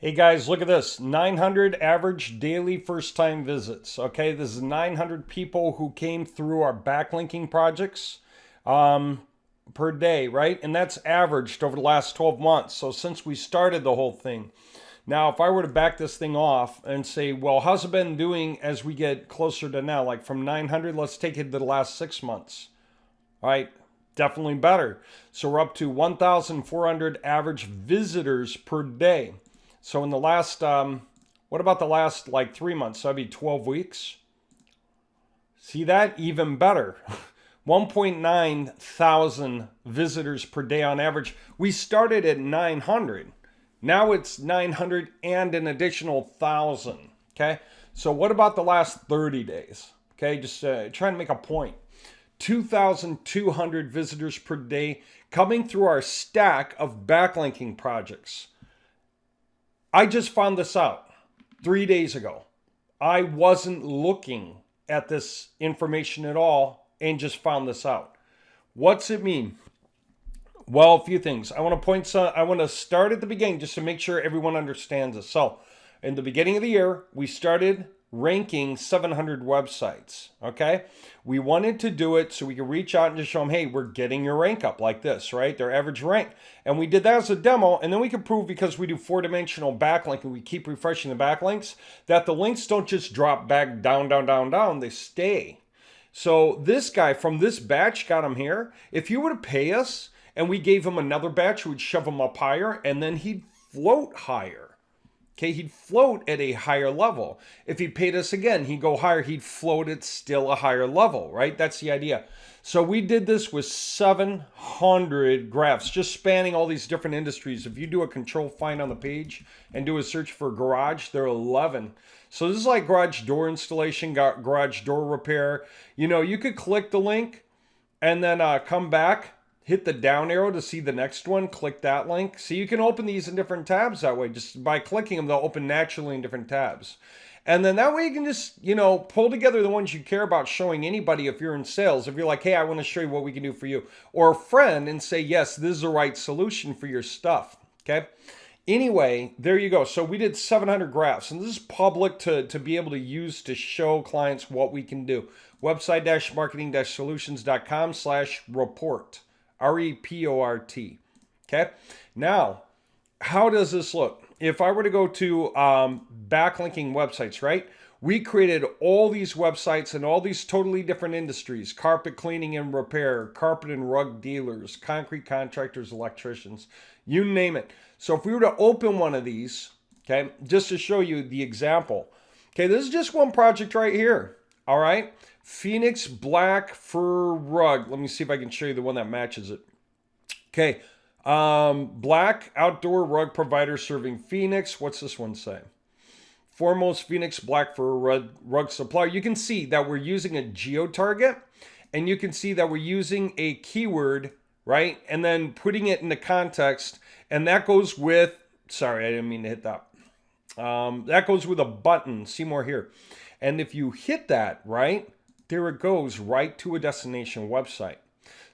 Hey guys, look at this. 900 average daily first-time visits. Okay, this is 900 people who came through our backlinking projects per day, right? And that's averaged over the last 12 months. So since we started the whole thing. Now, if I were to back this thing off and say, well, how's it been doing as we get closer to now? Like from 900, let's take it to the last 6 months. All right, definitely better. So we're up to 1,400 average visitors per day. So in the last, what about the last like 3 months? So that'd be 12 weeks. See that? Even better. 1.9 thousand visitors per day on average. We started at 900. Now it's 900 and an additional 1,000. Okay. So what about the last 30 days? Okay. Just trying to make a point. 2,200 visitors per day coming through our stack of backlinking projects. I just found this out 3 days ago. I wasn't looking at this information at all and just found this out. What's it mean? Well, a few things. I want to start at the beginning just to make sure everyone understands this. So, in the beginning of the year, we started ranking 700 websites, okay? We wanted to do it so we could reach out and just show them, hey, we're getting your rank up like this, right? Their average rank. And we did that as a demo, and then we could prove, because we do 4-dimensional backlinking, we keep refreshing the backlinks, that the links don't just drop back down, down, down, down, they stay. So this guy from this batch got him here. If you were to pay us and we gave him another batch, we'd shove him up higher, and then he'd float higher. Okay, he'd float at a higher level. If he paid us again, he'd go higher. He'd float at still a higher level, right? That's the idea. So we did this with 700 graphs, just spanning all these different industries. If you do a control find on the page and do a search for garage, there are 11. So this is like garage door installation, garage door repair. You know, you could click the link and then come back, hit the down arrow to see the next one, click that link. So you can open these in different tabs that way. Just by clicking them, they'll open naturally in different tabs. And then that way you can just, you know, pull together the ones you care about showing anybody if you're in sales. If you're like, hey, I want to show you what we can do for you. Or a friend and say, yes, this is the right solution for your stuff, okay? Anyway, there you go. So we did 700 graphs, and this is public to be able to use to show clients what we can do. Website-marketing-solutions.com/report. R-E-P-O-R-T. Okay. Now, how does this look? If I were to go to backlinking websites, right? We created all these websites in all these totally different industries: carpet cleaning and repair, carpet and rug dealers, concrete contractors, electricians, you name it. So if we were to open one of these, okay, just to show you the example. Okay, this is just one project right here. All right. Phoenix black fur rug. Let me see if I can show you the one that matches it. Okay. Black outdoor rug provider serving Phoenix. What's this one say? Foremost Phoenix black fur rug supplier. You can see that we're using a Geo Target, and you can see that we're using a keyword, right? And then putting it into context. And that goes with, sorry, I didn't mean to hit that. That goes with a button. See more here. And if you hit that, right, there it goes right to a destination website.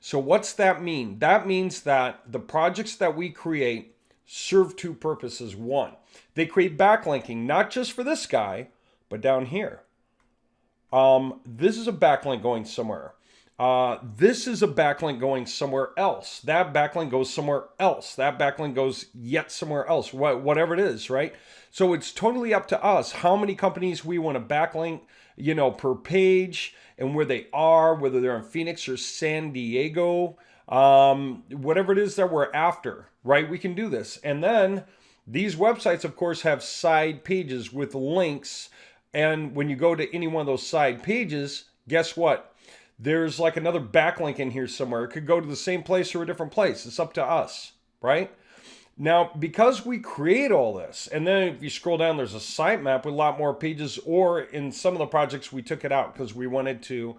So what's that mean? That means that the projects that we create serve two purposes. One, they create backlinking, not just for this guy, but down here. This is a backlink going somewhere. This is a backlink going somewhere else. That backlink goes somewhere else. That backlink goes yet somewhere else, whatever it is, right? So it's totally up to us how many companies we want to backlink, you know, per page, and where they are, whether they're in Phoenix or San Diego, whatever it is that we're after, right? We can do this. And then these websites, of course, have side pages with links. And when you go to any one of those side pages, guess what? There's like another backlink in here somewhere. It could go to the same place or a different place. It's up to us, right? Now, because we create all this, and then if you scroll down, there's a sitemap with a lot more pages, or in some of the projects, we took it out because we wanted to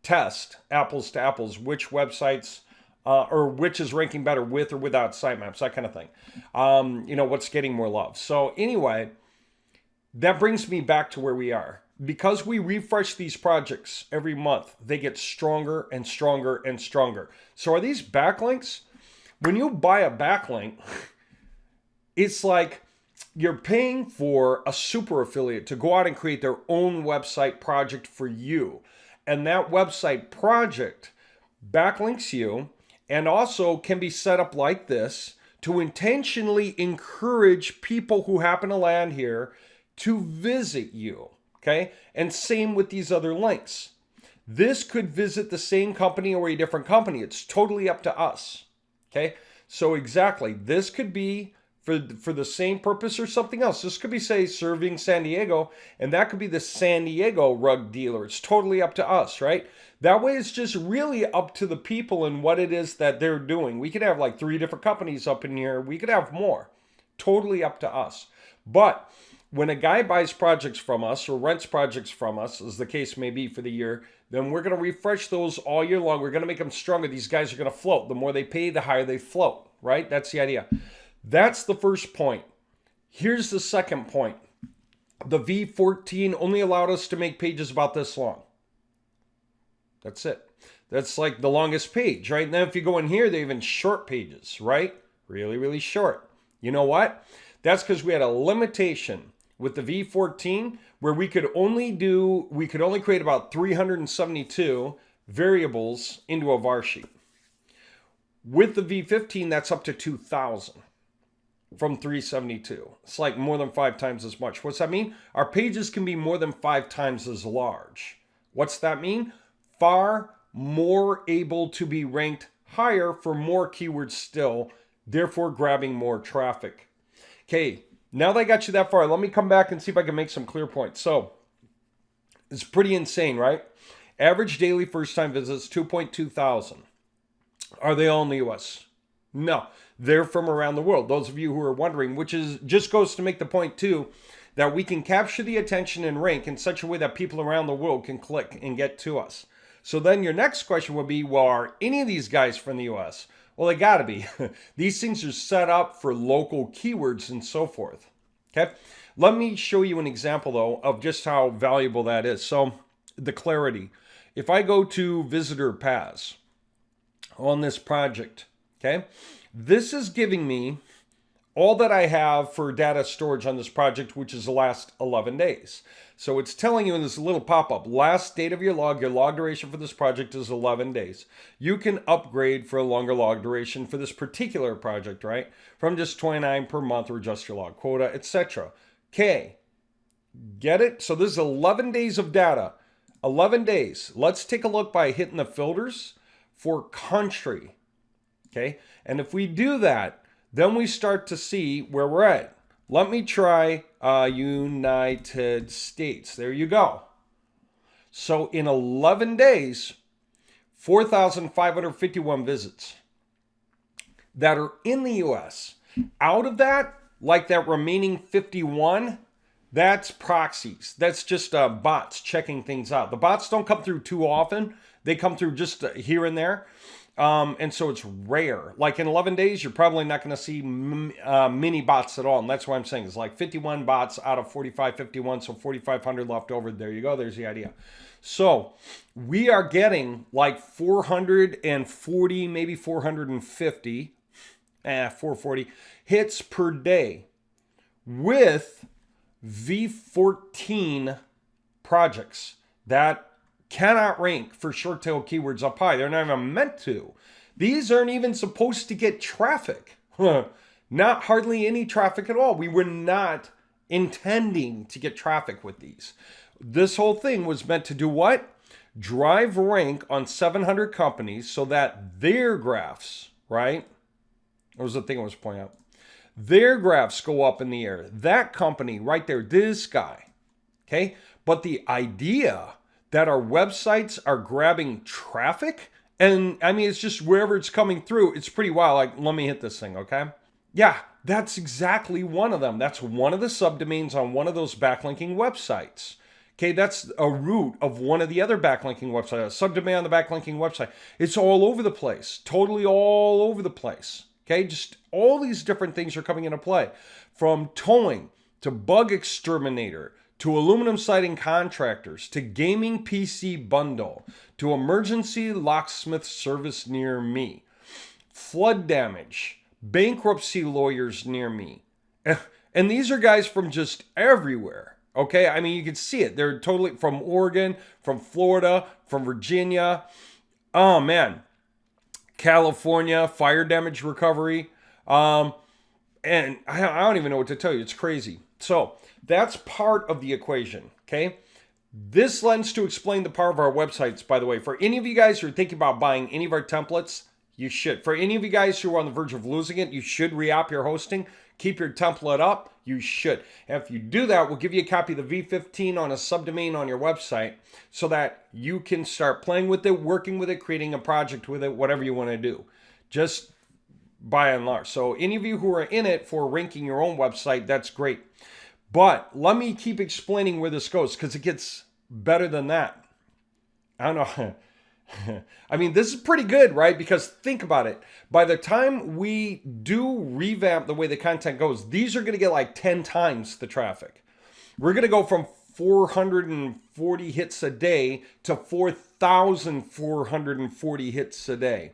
test apples to apples, which websites or which is ranking better with or without sitemaps, that kind of thing. You know, what's getting more love. So anyway, that brings me back to where we are. Because we refresh these projects every month, they get stronger and stronger and stronger. So are these backlinks? When you buy a backlink, it's like you're paying for a super affiliate to go out and create their own website project for you. And that website project backlinks you and also can be set up like this to intentionally encourage people who happen to land here to visit you. Okay? And same with these other links. This could visit the same company or a different company. It's totally up to us. Okay? So exactly, this could be for the same purpose or something else. This could be, say, serving San Diego, and that could be the San Diego rug dealer. It's totally up to us, right? That way it's just really up to the people and what it is that they're doing. We could have like 3 different companies up in here. We could have more. Totally up to us. But when a guy buys projects from us or rents projects from us, as the case may be for the year, then we're going to refresh those all year long. We're going to make them stronger. These guys are going to float. The more they pay, the higher they float, right? That's the idea. That's the first point. Here's the second point. The V14 only allowed us to make pages about this long. That's it. That's like the longest page, right? Now, if you go in here, they even short pages, right? Really, really short. You know what? That's because we had a limitation with the V14 where we could only create about 372 variables into a var sheet. With the V15, that's up to 2,000 from 372. It's like more than 5 times as much. What's that mean? Our pages can be more than 5 times as large. What's that mean? Far more able to be ranked higher for more keywords still, therefore grabbing more traffic. Okay, now that I got you that far, let me come back and see if I can make some clear points. So, it's pretty insane, right? Average daily first-time visits, 2.2 thousand. Are they all in the US? No, they're from around the world. Those of you who are wondering, which is just goes to make the point too, that we can capture the attention and rank in such a way that people around the world can click and get to us. So then your next question would be, well, are any of these guys from the US? Well, they gotta be. These things are set up for local keywords and so forth. Okay, let me show you an example though of just how valuable that is. So the clarity. If I go to visitor paths on this project, okay, this is giving me all that I have for data storage on this project, which is the last 11 days. So it's telling you in this little pop-up, last date of your log duration for this project is 11 days. You can upgrade for a longer log duration for this particular project, right? From just 29 per month or adjust your log quota, etc. Okay, get it? So this is 11 days of data. 11 days. Let's take a look by hitting the filters for country. Okay, and if we do that, then we start to see where we're at. Let me try United States. There you go. So in 11 days, 4,551 visits that are in the US. Out of that, like that remaining 51, that's proxies. That's just bots checking things out. The bots don't come through too often. They come through just here and there. And so it's rare. Like in 11 days, you're probably not going to see many bots at all. And that's what I'm saying. It's like 51 bots out of 4551. So 4,500 left over. There you go. There's the idea. So we are getting like 440, maybe 450, 440 hits per day with V14 projects that cannot rank for short tail keywords up high. They're not even meant to. These aren't even supposed to get traffic. Not hardly any traffic at all. We were not intending to get traffic with these. This whole thing was meant to do what? Drive rank on 700 companies so that their graphs, right? That was the thing I was pointing out. Their graphs go up in the air. That company right there, this guy. Okay? But the idea that our websites are grabbing traffic, and I mean, it's just wherever it's coming through, it's pretty wild. Like, let me hit this thing, okay? Yeah, that's exactly one of them. That's one of the subdomains on one of those backlinking websites. Okay, that's a root of one of the other backlinking websites, a subdomain on the backlinking website. It's all over the place, totally all over the place. Okay, just all these different things are coming into play. From towing to bug exterminator, to aluminum siding contractors, to gaming PC bundle, to emergency locksmith service near me, flood damage, bankruptcy lawyers near me, And these are guys from just everywhere. Okay, I mean, you can see it. They're totally from Oregon, from Florida, from Virginia. Oh man, California, fire damage recovery. And I don't even know what to tell you. It's crazy. So that's part of the equation. Okay. This lends to explain the power of our websites, by the way. For any of you guys who are thinking about buying any of our templates, you should. For any of you guys who are on the verge of losing it, you should re-op your hosting. Keep your template up. You should. And if you do that, we'll give you a copy of the V15 on a subdomain on your website so that you can start playing with it, working with it, creating a project with it, whatever you want to do. Just by and large. So any of you who are in it for ranking your own website, that's great. But let me keep explaining where this goes because it gets better than that. I don't know. I mean, this is pretty good, right? Because think about it. By the time we do revamp the way the content goes, these are going to get like 10 times the traffic. We're going to go from 440 hits a day to 4,440 hits a day.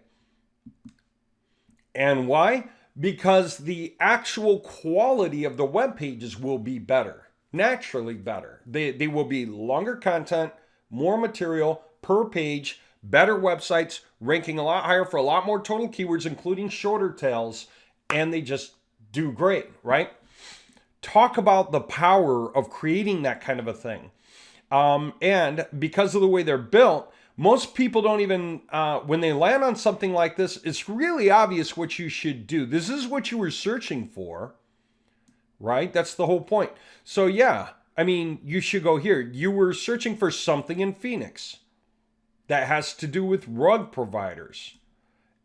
And why? Because the actual quality of the web pages will be better, naturally better. They will be longer content, more material per page, better websites, ranking a lot higher for a lot more total keywords, including shorter tails, and they just do great, right? Talk about the power of creating that kind of a thing. And because of the way they're built, most people don't even, when they land on something like this, it's really obvious what you should do. This is what you were searching for, right? That's the whole point. So yeah, I mean, you should go here. You were searching for something in Phoenix that has to do with rug providers.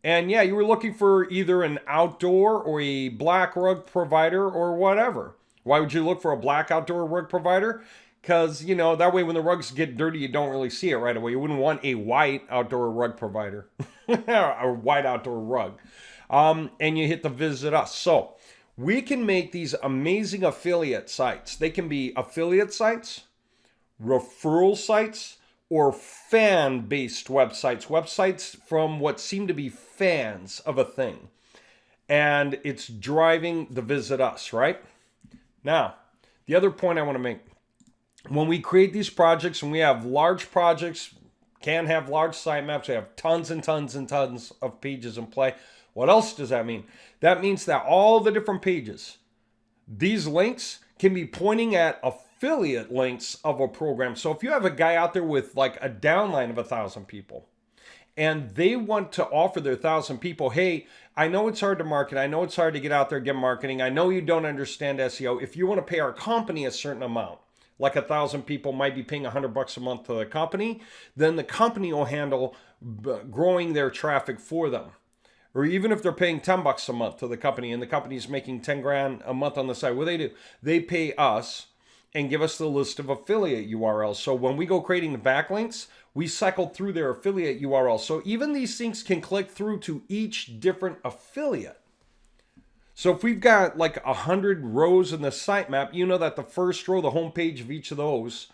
And yeah, you were looking for either an outdoor or a black rug provider or whatever. Why would you look for a black outdoor rug provider? Because, you know, that way when the rugs get dirty, you don't really see it right away. You wouldn't want a white outdoor rug provider, a white outdoor rug. And you hit the visit us. So we can make these amazing affiliate sites. They can be affiliate sites, referral sites, or fan-based websites. Websites from what seem to be fans of a thing. And it's driving the visit us, right? Now, the other point I want to make. When we create these projects, and we have large projects, can have large sitemaps, we have tons and tons and tons of pages in play. What else does that mean? That means that all the different pages, these links can be pointing at affiliate links of a program. So if you have a guy out there with like a downline of 1,000 people, and they want to offer their 1,000 people, hey, I know it's hard to market. I know it's hard to get out there and get marketing. I know you don't understand SEO. If you want to pay our company a certain amount, like 1,000 people might be paying $100 a month to the company, then the company will handle growing their traffic for them. Or even if they're paying $10 a month to the company and the company's making 10 grand a month on the side, what do? They pay us and give us the list of affiliate URLs. So when we go creating the backlinks, we cycle through their affiliate URLs. So even these things can click through to each different affiliate. So if we've got like 100 rows in the sitemap, you know that the first row, the homepage of each of those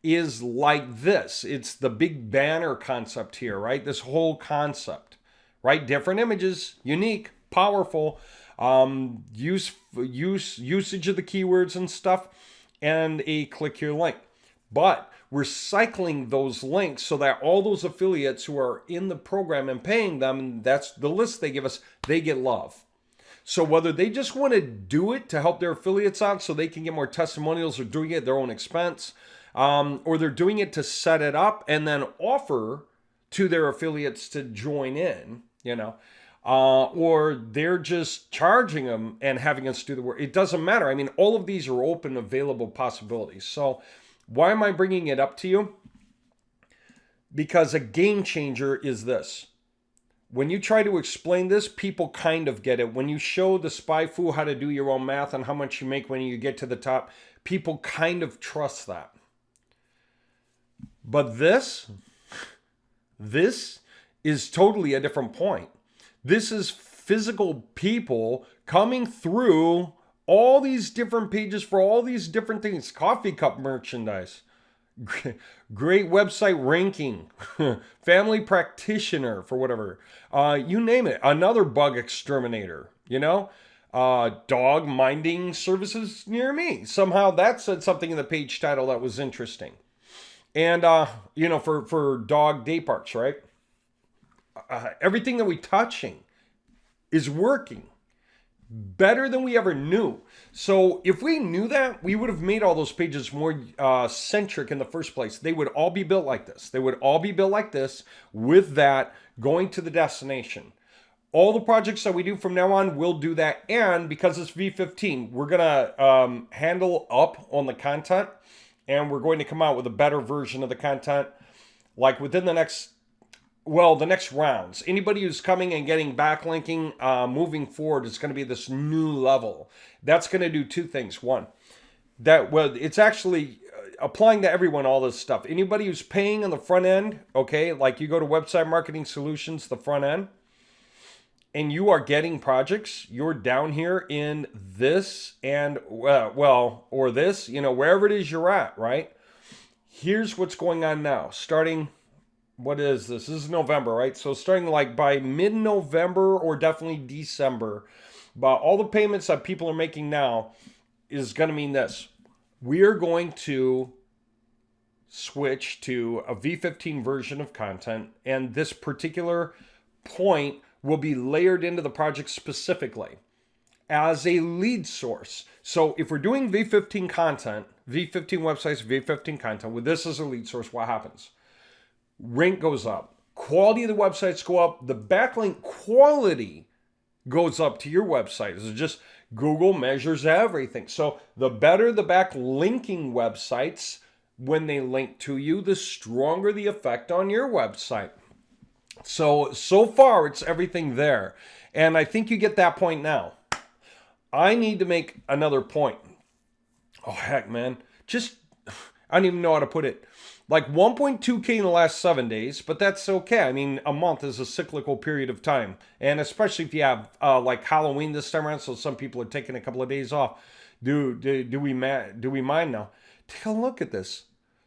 is like this. It's the big banner concept here, right? This whole concept, right? Different images, unique, powerful, usage of the keywords and stuff, and a click here link. But we're cycling those links so that all those affiliates who are in the program and paying them, and that's the list they give us, they get love. So whether they just want to do it to help their affiliates out so they can get more testimonials or doing it at their own expense, or they're doing it to set it up and then offer to their affiliates to join in, you know, or they're just charging them and having us do the work. It doesn't matter. I mean, all of these are open, available possibilities. So why am I bringing it up to you? Because a game changer is this. When you try to explain this, people kind of get it. When you show the spy fool how to do your own math on how much you make when you get to the top, people kind of trust that. But this is totally a different point. This is physical people coming through all these different pages for all these different things. Coffee cup merchandise. Great website ranking, family practitioner for whatever, you name it, another bug exterminator, you know, dog minding services near me. Somehow that said something in the page title that was interesting. And, for dog day parks, right? Everything that we're touching is working better than we ever knew. So if we knew that, we would have made all those pages more centric in the first place. They would all be built like this. They would all be built like this with that going to the destination. All the projects that we do from now on will do that. And because it's V15, we're going to handle up on the content, and we're going to come out with a better version of the content like within the next rounds. Anybody who's coming and getting backlinking moving forward is going to be this new level. That's going to do two things. One, it's actually applying to everyone, all this stuff. Anybody who's paying on the front end, okay, like you go to Website Marketing Solutions, the front end, and you are getting projects, you're down here in this and, or this, wherever it is you're at, right? Here's what's going on now. Starting, what is this? This is November, right? So starting like by mid-November or definitely December, but all the payments that people are making now is going to mean this. We are going to switch to a V15 version of content, and this particular point will be layered into the project specifically as a lead source. So if we're doing V15 content, V15 websites, V15 content, with this as a lead source, what happens? Rank goes up. Quality of the websites go up. The backlink quality goes up to your website. It's just Google measures everything. So the better the backlinking websites, when they link to you, the stronger the effect on your website. So far, it's everything there. And I think you get that point now. I need to make another point. Oh, heck, man. I don't even know how to put it. Like 1.2K in the last 7 days, but that's okay. I mean, a month is a cyclical period of time. And especially if you have like Halloween this time around, so some people are taking a couple of days off. Do we mind now? Take a look at this.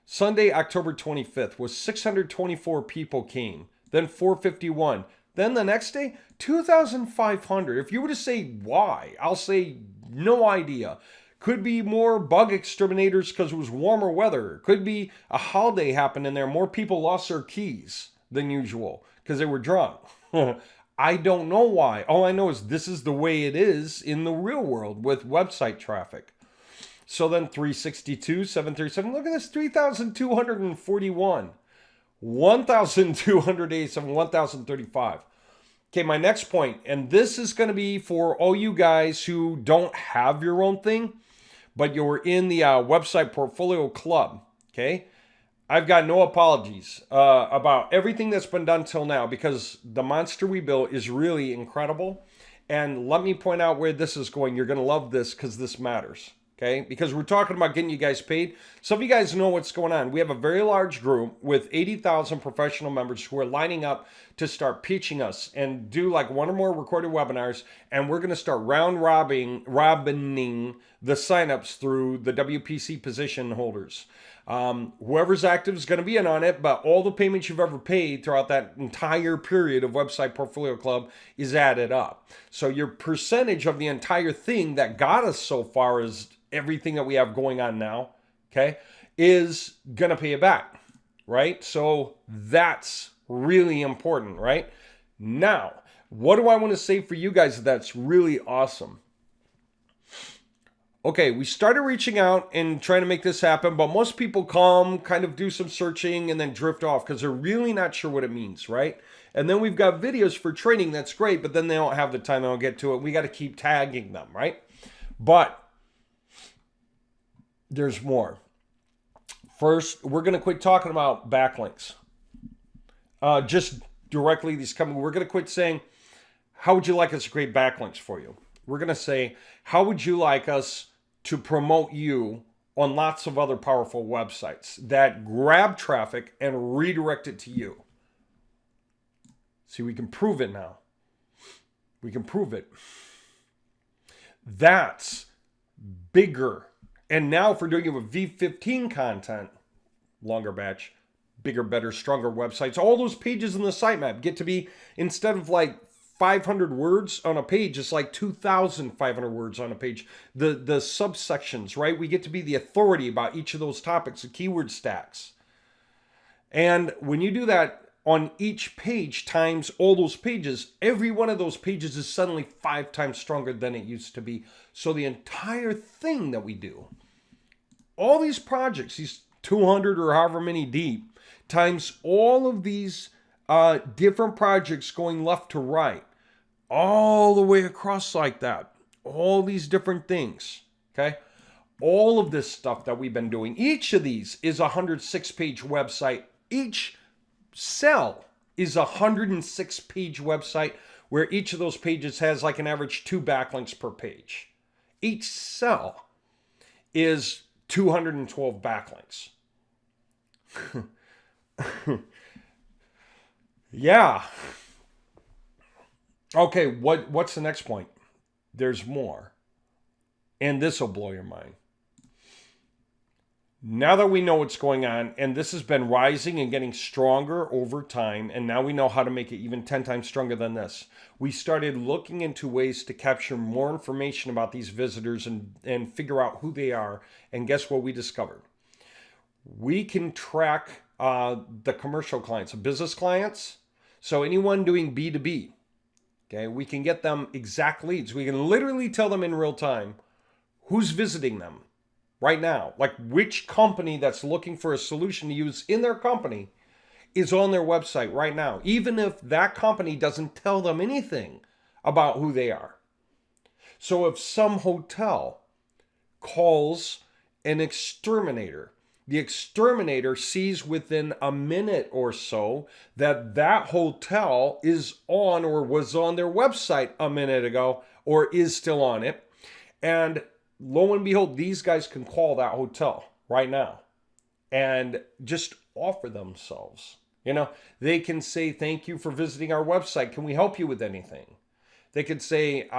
Sunday, October 25th was 624 people came. Then 451. Then the next day, 2,500. If you were to say why, I'll say no idea. Could be more bug exterminators because it was warmer weather. Could be a holiday happened in there. More people lost their keys than usual because they were drunk. I don't know why. All I know is this is the way it is in the real world with website traffic. So then 362, 737. Look at this, 3,241. 1,287, 1,035. Okay, my next point, and this is going to be for all you guys who don't have your own thing, but you're in the website portfolio club, okay? I've got no apologies about everything that's been done till now because the monster we built is really incredible. And let me point out where this is going. You're going to love this because this matters. Okay, because we're talking about getting you guys paid. Some of you guys know what's going on. We have a very large group with 80,000 professional members who are lining up to start pitching us and do like one or more recorded webinars. And we're going to start robining the signups through the WPC position holders. Whoever's active is going to be in on it, but all the payments you've ever paid throughout that entire period of Website Portfolio Club is added up. So your percentage of the entire thing that got us so far is everything that we have going on now, okay, is going to pay it back, right? So that's really important, right? Now, what do I want to say for you guys that's really awesome? Okay, we started reaching out and trying to make this happen, but most people come, kind of do some searching, and then drift off because they're really not sure what it means, right? And then we've got videos for training, that's great, but then they don't have the time, they don't get to it. We got to keep tagging them, right? But there's more. First, we're going to quit talking about backlinks. Just directly these coming, we're going to quit saying, how would you like us to create backlinks for you? We're going to say, how would you like us to promote you on lots of other powerful websites that grab traffic and redirect it to you? See, we can prove it now. We can prove it. That's bigger. And now if we're doing it with V15 content, longer batch, bigger, better, stronger websites, all those pages in the sitemap get to be, instead of like 500 words on a page is like 2,500 words on a page. The subsections, right? We get to be the authority about each of those topics, the keyword stacks. And when you do that on each page times all those pages, every one of those pages is suddenly 5 times stronger than it used to be. So the entire thing that we do, all these projects, these 200 or however many deep, times all of these different projects going left to right, all the way across like that, all these different things, okay? All of this stuff that we've been doing, each of these is a 106-page website. Each cell is a 106-page website where each of those pages has like an average 2 backlinks per page. Each cell is 212 backlinks. Yeah. Okay, what's the next point? There's more. And this will blow your mind. Now that we know what's going on, and this has been rising and getting stronger over time, and now we know how to make it even 10 times stronger than this, we started looking into ways to capture more information about these visitors and figure out who they are. And guess what we discovered? We can track the commercial clients, the business clients. So anyone doing B2B, okay, we can get them exact leads. We can literally tell them in real time who's visiting them right now. Like which company that's looking for a solution to use in their company is on their website right now, even if that company doesn't tell them anything about who they are. So if some hotel calls an exterminator, the exterminator sees within a minute or so that that hotel is on or was on their website a minute ago or is still on it. And lo and behold, these guys can call that hotel right now and just offer themselves. You know, they can say, thank you for visiting our website. Can we help you with anything? They could say,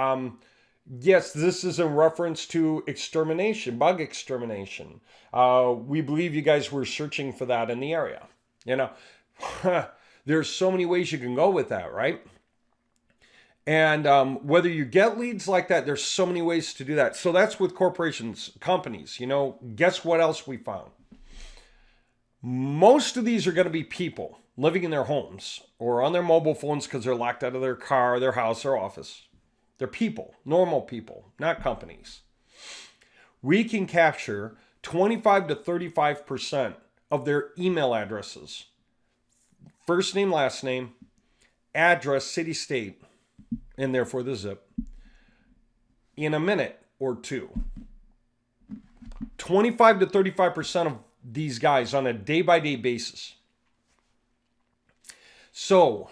yes, this is in reference to extermination, bug extermination. We believe you guys were searching for that in the area. You know, there's so many ways you can go with that, right? And whether you get leads like that, there's so many ways to do that. So that's with corporations, companies. You know, guess what else we found? Most of these are going to be people living in their homes or on their mobile phones because they're locked out of their car, their house, their office. They're people, normal people, not companies. We can capture 25 to 35% of their email addresses. First name, last name, address, city, state, and therefore the zip, in a minute or two. 25 to 35% of these guys on a day-by-day basis. So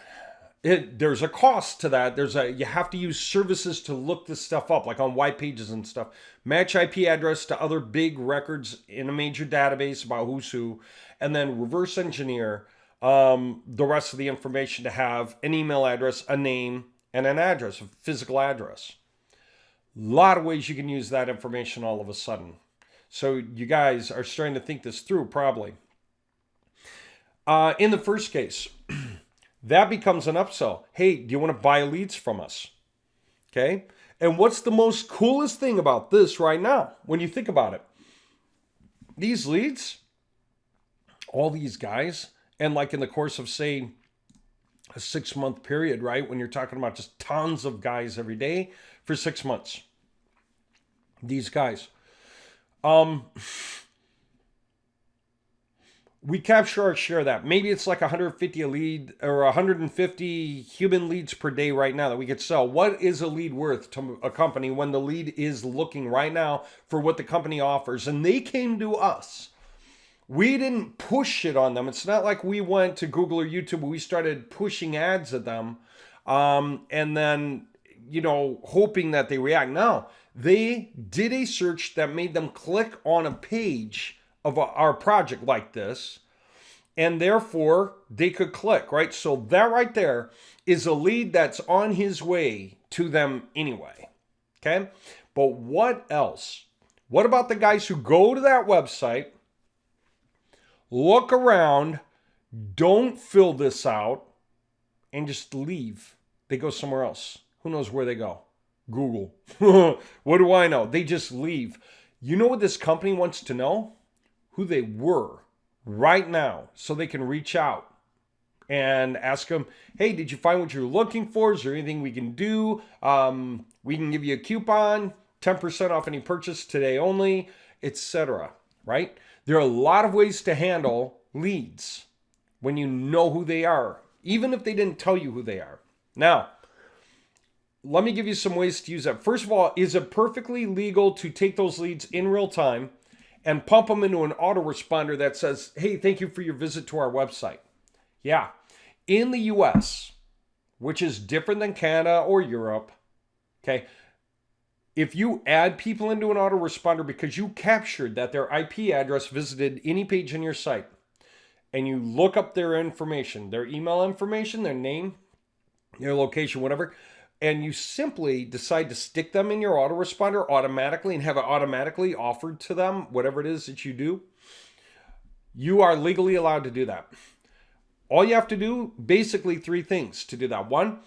there's a cost to that. You have to use services to look this stuff up, like on white pages and stuff. Match IP address to other big records in a major database about who's who, and then reverse engineer the rest of the information to have an email address, a name, and an address, a physical address. A lot of ways you can use that information all of a sudden. So you guys are starting to think this through, probably. In the first case, that becomes an upsell. Hey, do you want to buy leads from us? Okay. And what's the most coolest thing about this right now, when you think about it? These leads, all these guys, and like in the course of, say, a 6-month period, right? When you're talking about just tons of guys every day for 6 months. These guys. We capture our share of that. Maybe it's like 150 a lead or 150 human leads per day right now that we could sell. What is a lead worth to a company when the lead is looking right now for what the company offers? And they came to us. We didn't push it on them. It's not like we went to Google or YouTube and we started pushing ads at them and then, you know, hoping that they react. No, they did a search that made them click on a page of our project like this, and therefore they could click, right? So that right there is a lead that's on his way to them anyway, okay? But what else? What about the guys who go to that website, look around, don't fill this out, and just leave? They go somewhere else. Who knows where they go? Google. What do I know? They just leave. You know what this company wants to know? Who they were right now, so they can reach out and ask them, hey, did you find what you're looking for? Is there anything we can do? We can give you a coupon, 10% off any purchase today only, etc. Right? There are a lot of ways to handle leads when you know who they are, even if they didn't tell you who they are. Now, let me give you some ways to use that. First of all, is it perfectly legal to take those leads in real time and pump them into an autoresponder that says, hey, thank you for your visit to our website? Yeah. In the US, which is different than Canada or Europe, okay, if you add people into an autoresponder because you captured that their IP address visited any page on your site, and you look up their information, their email information, their name, their location, whatever, and you simply decide to stick them in your autoresponder automatically and have it automatically offered to them, whatever it is that you do, you are legally allowed to do that. All you have to do, basically 3 things to do that. 1,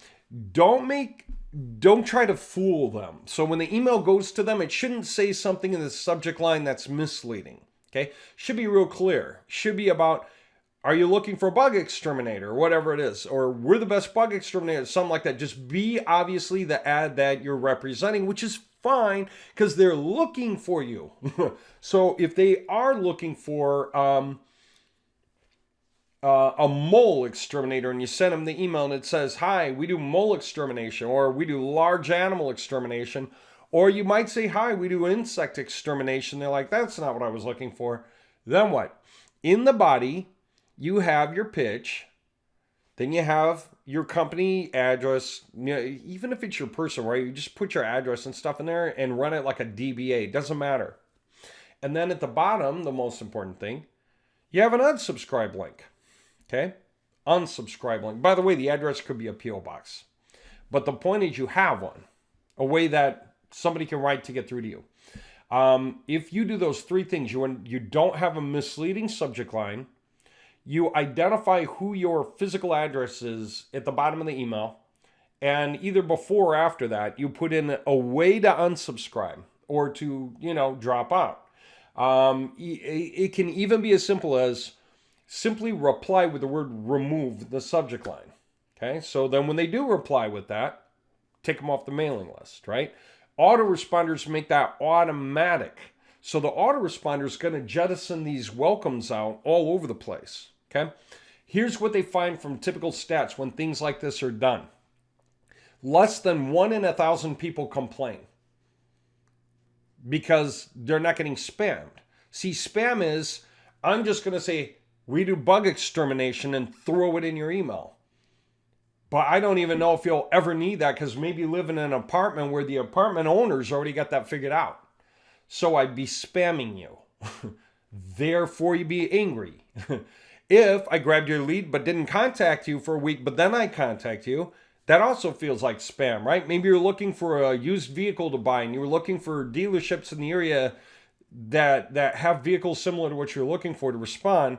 don't try to fool them. So when the email goes to them, it shouldn't say something in the subject line that's misleading. Okay? Should be real clear. Should be about, are you looking for a bug exterminator, or whatever it is, or we're the best bug exterminator, something like that. Just be obviously the ad that you're representing, which is fine because they're looking for you. So if they are looking for a mole exterminator and you send them the email and it says, hi, we do mole extermination, or we do large animal extermination, or you might say, hi, we do insect extermination. They're like, that's not what I was looking for. Then what? In the body, you have your pitch, then you have your company address. You know, even if it's your personal, right? You just put your address and stuff in there and run it like a DBA. It doesn't matter. And then at the bottom, the most important thing, you have an unsubscribe link. Okay? Unsubscribe link. By the way, the address could be a P.O. box. But the point is you have one. A way that somebody can write to get through to you. If you do those 3 things, you don't have a misleading subject line. You identify who your physical address is at the bottom of the email, and either before or after that, you put in a way to unsubscribe or to, drop out. It can even be as simple as simply reply with the word remove the subject line. Okay, so then when they do reply with that, take them off the mailing list, right? Autoresponders make that automatic. So the autoresponder is going to jettison these welcomes out all over the place. Okay, here's what they find from typical stats when things like this are done. Less than 1 in 1,000 people complain because they're not getting spammed. See, spam is, I'm just going to say, we do bug extermination and throw it in your email. But I don't even know if you'll ever need that because maybe you live in an apartment where the apartment owner's already got that figured out. So I'd be spamming you. Therefore, you'd be angry. If I grabbed your lead but didn't contact you for a week, but then I contact you, that also feels like spam, right? Maybe you're looking for a used vehicle to buy and you're looking for dealerships in the area that have vehicles similar to what you're looking for to respond.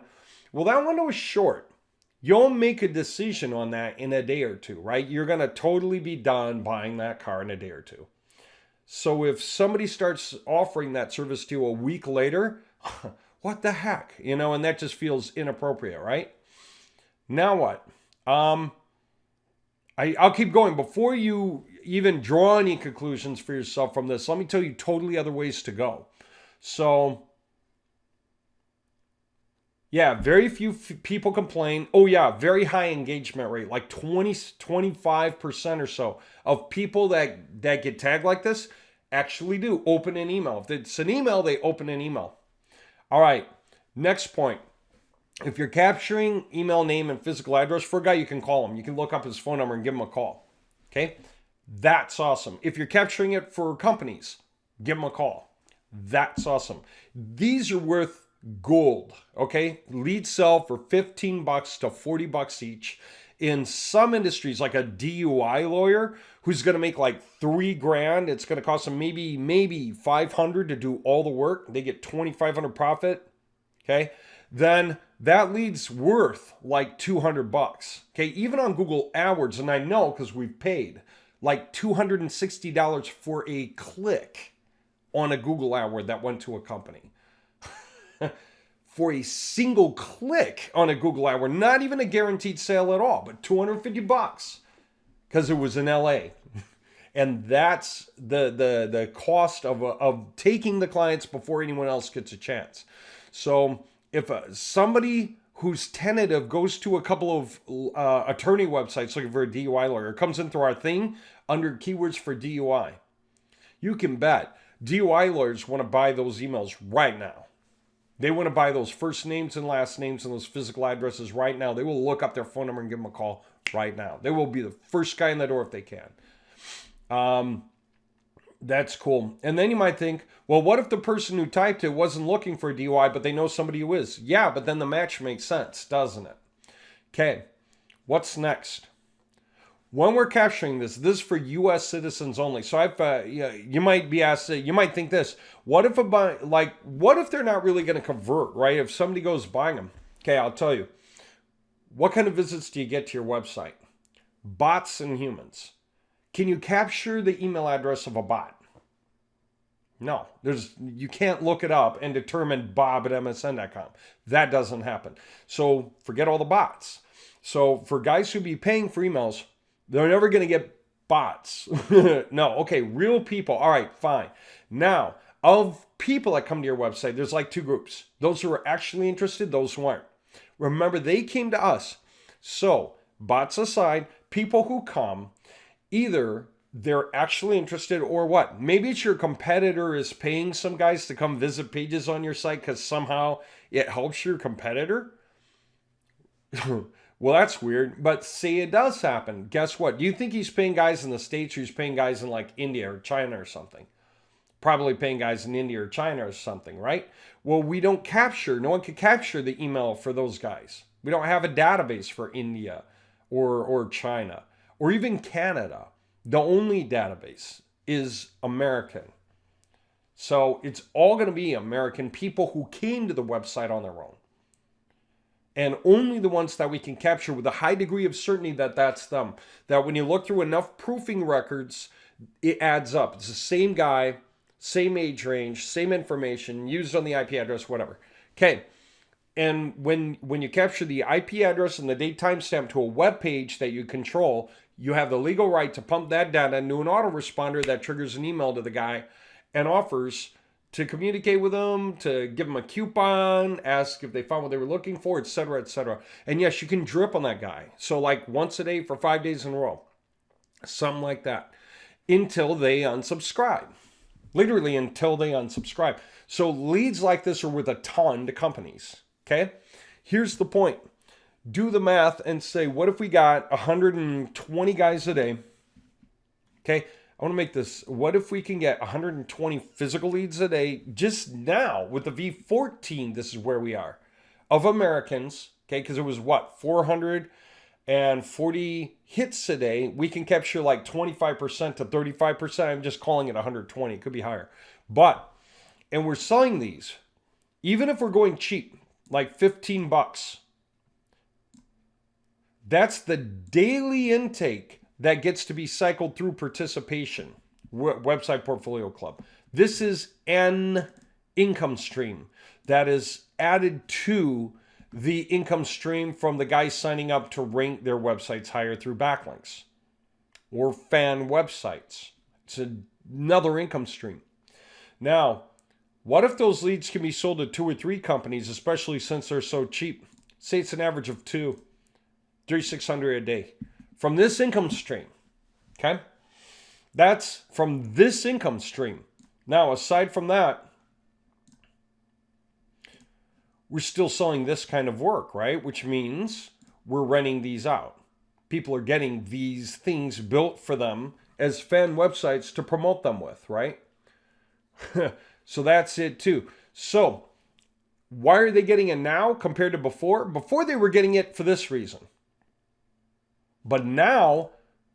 Well, that window is short. You'll make a decision on that in a day or 2, right? You're going to totally be done buying that car in a day or 2. So if somebody starts offering that service to you a week later, what the heck? And that just feels inappropriate, right? Now what? I'll keep going. Before you even draw any conclusions for yourself from this, let me tell you totally other ways to go. So, yeah, very few people complain. Oh, yeah, very high engagement rate, like 25% or so of people that get tagged like this actually do open an email. If it's an email, they open an email. All right, next point. If you're capturing email name and physical address for a guy, you can call him. You can look up his phone number and give him a call. Okay, that's awesome. If you're capturing it for companies, give them a call. That's awesome. These are worth gold. Okay, leads sell for $15 to $40 each. In some industries, like a DUI lawyer who's going to make like $3,000, it's going to cost them maybe $500 to do all the work. They get $2,500 profit. Okay, then that lead's worth like $200. Okay, even on Google AdWords, and I know because we've paid like $260 for a click on a Google AdWord that went to a company. For a single click on a Google AdWord, not even a guaranteed sale at all, but $250 because it was in LA. And that's the cost of taking the clients before anyone else gets a chance. So if somebody who's tentative goes to a couple of attorney websites looking for a DUI lawyer, comes in through our thing under keywords for DUI, you can bet DUI lawyers want to buy those emails right now. They want to buy those first names and last names and those physical addresses right now. They will look up their phone number and give them a call right now. They will be the first guy in the door if they can. That's cool. And then you might think, well, what if the person who typed it wasn't looking for a DUI, but they know somebody who is? Yeah, but then the match makes sense, doesn't it? Okay, what's next? When we're capturing this is for U.S. citizens only. So you might be asked, you might think this: what if what if they're not really going to convert, right? If somebody goes buying them, okay, I'll tell you. What kind of visits do you get to your website? Bots and humans. Can you capture the email address of a bot? No, you can't look it up and determine bob@msn.com. That doesn't happen. So forget all the bots. So for guys who be paying for emails, they're never going to get bots. No, okay, real people. All right, fine. Now, of people that come to your website, there's like two groups. Those who are actually interested, those who aren't. Remember, they came to us. So, bots aside, people who come, either they're actually interested or what? Maybe it's your competitor is paying some guys to come visit pages on your site because somehow it helps your competitor. Well, that's weird, but say it does happen. Guess what? Do you think he's paying guys in the States or he's paying guys in like India or China or something? Probably paying guys in India or China or something, right? Well, we don't capture, no one can capture the email for those guys. We don't have a database for India or China or even Canada. The only database is American. So it's all going to be American people who came to the website on their own. And only the ones that we can capture with a high degree of certainty that that's them. That when you look through enough proofing records, it adds up. It's the same guy, same age range, same information, used on the IP address, whatever. Okay. And when you capture the IP address and the date timestamp to a web page that you control, you have the legal right to pump that data into an autoresponder that triggers an email to the guy and offers to communicate with them, to give them a coupon, ask if they found what they were looking for, etc., etc. And yes, you can drip on that guy. So like once a day for 5 days in a row. Something like that. Until they unsubscribe. Literally until they unsubscribe. So leads like this are worth a ton to companies. Okay? Here's the point. Do the math and say, what if we got 120 guys a day? Okay? I want to make this, what if we can get 120 physical leads a day just now with the V14, this is where we are, of Americans, okay, because it was what, 440 hits a day. We can capture like 25% to 35%. I'm just calling it 120. It could be higher. And we're selling these, even if we're going cheap, like $15. That's the daily intake that gets to be cycled through participation, Website Portfolio Club. This is an income stream that is added to the income stream from the guys signing up to rank their websites higher through backlinks or fan websites. It's another income stream. Now, what if those leads can be sold to 2 or 3 companies, especially since they're so cheap? Say it's an average of 2, $3,600 a day. From this income stream, okay? That's from this income stream. Now, aside from that, we're still selling this kind of work, right? Which means we're renting these out. People are getting these things built for them as fan websites to promote them with, right? So that's it too. So why are they getting it now compared to before? Before they were getting it for this reason. But now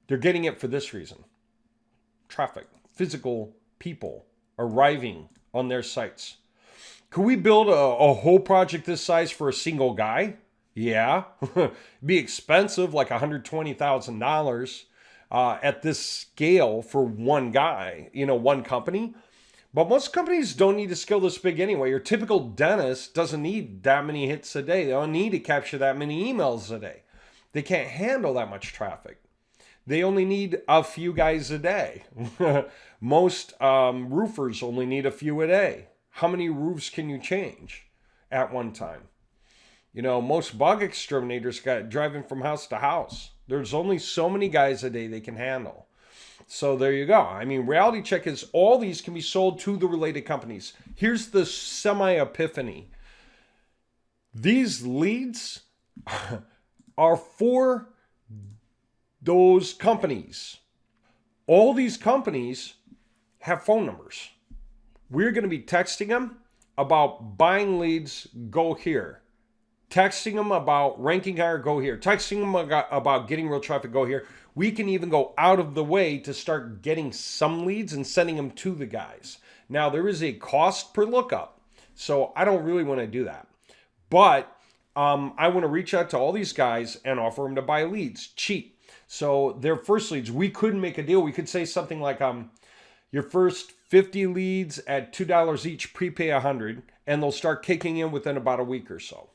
they're getting it for this reason. Traffic, physical people arriving on their sites. Could we build a whole project this size for a single guy? Yeah. It'd be expensive, like $120,000 at this scale for one guy, one company. But most companies don't need to scale this big anyway. Your typical dentist doesn't need that many hits a day. They don't need to capture that many emails a day. They can't handle that much traffic. They only need a few guys a day. Most roofers only need a few a day. How many roofs can you change at one time? Most bug exterminators got driving from house to house. There's only so many guys a day they can handle. So there you go. I mean, reality check is all these can be sold to the related companies. Here's the semi-epiphany. These leads are for those companies. All these companies have phone numbers. We're going to be texting them about buying leads, go here. Texting them about ranking higher, go here. Texting them about getting real traffic, go here. We can even go out of the way to start getting some leads and sending them to the guys. Now, there is a cost per lookup, so I don't really want to do that. But I want to reach out to all these guys and offer them to buy leads cheap. So their first leads, we could make a deal. We could say something like your first 50 leads at $2 each, prepay $100, and they'll start kicking in within about a week or so.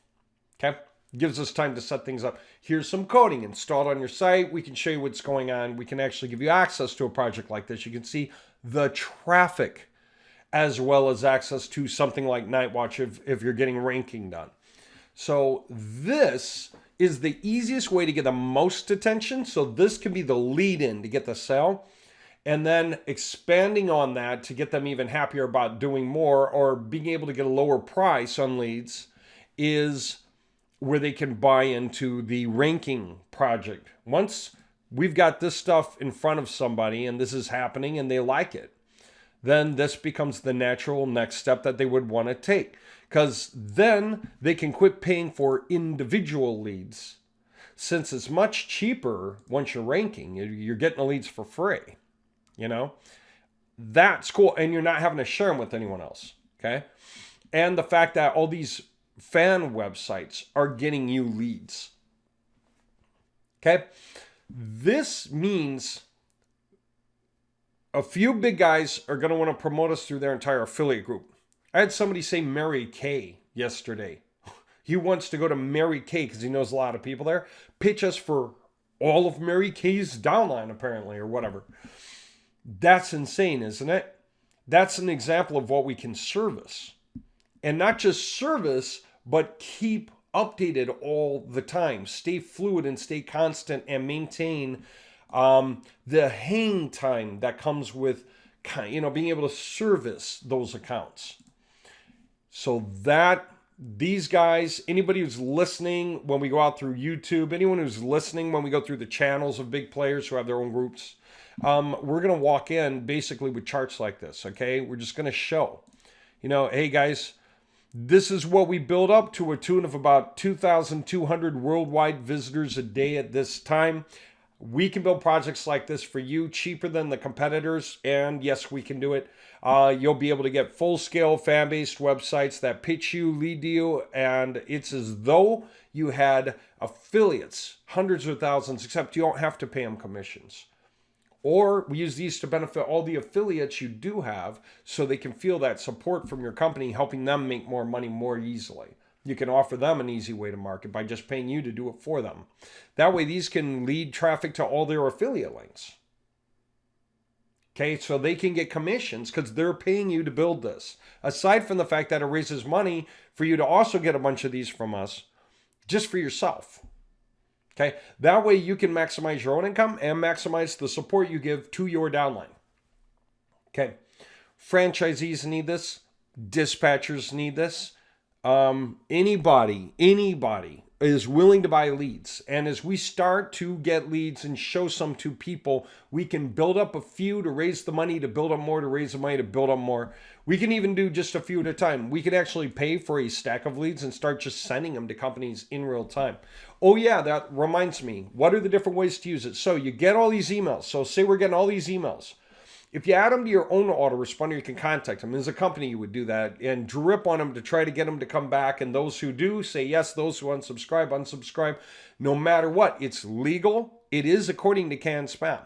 Okay, gives us time to set things up. Here's some coding installed on your site. We can show you what's going on. We can actually give you access to a project like this. You can see the traffic as well as access to something like Nightwatch if you're getting ranking done. So this is the easiest way to get the most attention. So this can be the lead in to get the sale. And then expanding on that to get them even happier about doing more or being able to get a lower price on leads is where they can buy into the ranking project. Once we've got this stuff in front of somebody and this is happening and they like it, then this becomes the natural next step that they would want to take. Because then they can quit paying for individual leads. Since it's much cheaper once you're ranking, you're getting the leads for free. That's cool. And you're not having to share them with anyone else. Okay. And the fact that all these fan websites are getting you leads. Okay. This means a few big guys are going to want to promote us through their entire affiliate group. I had somebody say Mary Kay yesterday. He wants to go to Mary Kay because he knows a lot of people there. Pitch us for all of Mary Kay's downline, apparently, or whatever. That's insane, isn't it? That's an example of what we can service. And not just service, but keep updated all the time. Stay fluid and stay constant and maintain the hang time that comes with being able to service those accounts. So that these guys, anybody who's listening when we go out through YouTube, anyone who's listening when we go through the channels of big players who have their own groups, we're going to walk in basically with charts like this, okay? We're just going to show, hey guys, this is what we build up to a tune of about 2,200 worldwide visitors a day at this time. We can build projects like this for you cheaper than the competitors, and yes, we can do it. You'll be able to get full-scale fan-based websites that pitch you, lead you, and it's as though you had affiliates, hundreds of thousands, except you don't have to pay them commissions. Or we use these to benefit all the affiliates you do have so they can feel that support from your company, helping them make more money more easily. You can offer them an easy way to market by just paying you to do it for them. That way, these can lead traffic to all their affiliate links. Okay, so they can get commissions because they're paying you to build this. Aside from the fact that it raises money for you to also get a bunch of these from us just for yourself. Okay, that way you can maximize your own income and maximize the support you give to your downline. Okay, franchisees need this. Dispatchers need this. Anybody is willing to buy leads. And as we start to get leads and show some to people, we can build up a few to raise the money, to build up more, to raise the money, to build up more. We can even do just a few at a time. We could actually pay for a stack of leads and start just sending them to companies in real time. Oh yeah, that reminds me. What are the different ways to use it? So you get all these emails. So say we're getting all these emails. If you add them to your own autoresponder, you can contact them. As a company, you would do that and drip on them to try to get them to come back. And those who do, say yes. Those who unsubscribe, unsubscribe. No matter what, it's legal. It is according to CAN-SPAM.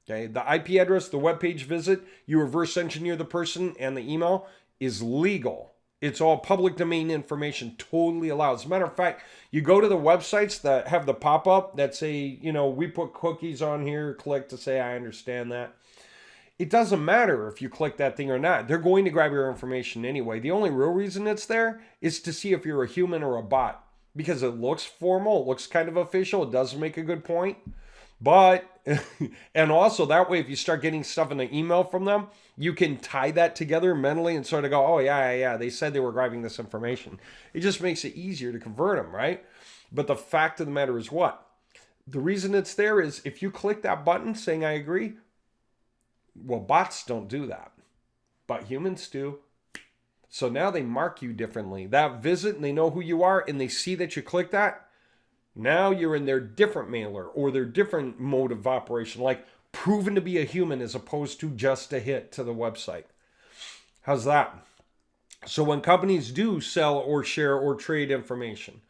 Okay, the IP address, the web page visit, you reverse engineer the person, and the email is legal. It's all public domain information, totally allowed. As a matter of fact, you go to the websites that have the pop-up that say, you know, we put cookies on here, click to say, I understand that. It doesn't matter if you click that thing or not. They're going to grab your information anyway. The only real reason it's there is to see if you're a human or a bot, because it looks formal, it looks kind of official, it does make a good point. But, and also that way, if you start getting stuff in the email from them, you can tie that together mentally and sort of go, oh yeah, they said they were grabbing this information. It just makes it easier to convert them, right? But the fact of the matter is what? The reason it's there is if you click that button saying I agree, well, bots don't do that, but humans do. So now they mark you differently. That visit, and they know who you are, and they see that you click that. Now you're in their different mailer or their different mode of operation, like proven to be a human as opposed to just a hit to the website. How's that? So when companies do sell or share or trade information,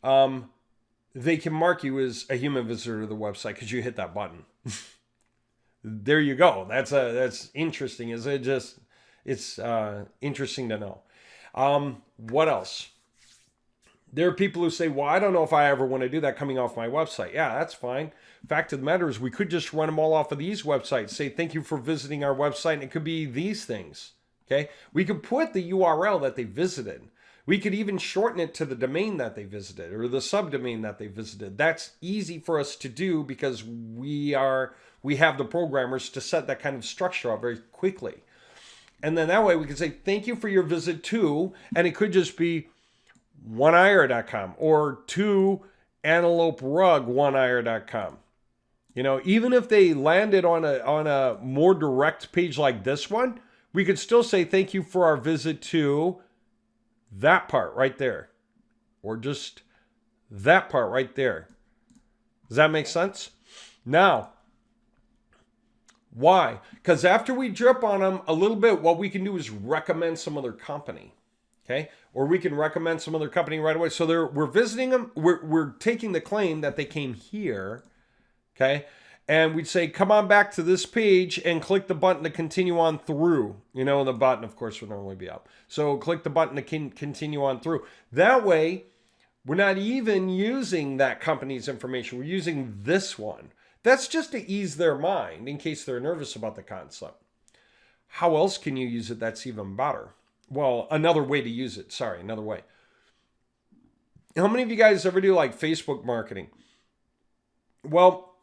they can mark you as a human visitor to the website because you hit that button. There you go. That's interesting. Is it just? It's interesting to know. What else? There are people who say, well, I don't know if I ever want to do that coming off my website. Yeah, that's fine. Fact of the matter is we could just run them all off of these websites. Say, thank you for visiting our website. And it could be these things. Okay. We could put the URL that they visited. We could even shorten it to the domain that they visited or the subdomain that they visited. That's easy for us to do because we have the programmers to set that kind of structure up very quickly. And then that way we can say, thank you for your visit to, and it could just be oneire.com or to anteloperug1ire.com. You know, even if they landed on a more direct page like this one, we could still say thank you for our visit to that part right there, or just that part right there. Does that make sense? Now, why? Because after we drip on them a little bit, what we can do is recommend some other company. Okay, or we can recommend some other company right away. So we're visiting them. We're taking the claim that they came here. Okay, and we'd say, come on back to this page and click the button to continue on through. You know, the button, of course, would normally be up. So click the button to continue on through. That way, we're not even using that company's information. We're using this one. That's just to ease their mind in case they're nervous about the concept. How else can you use it that's even better? Well, another way to use it. Sorry, another way. How many of you guys ever do like Facebook marketing? Well,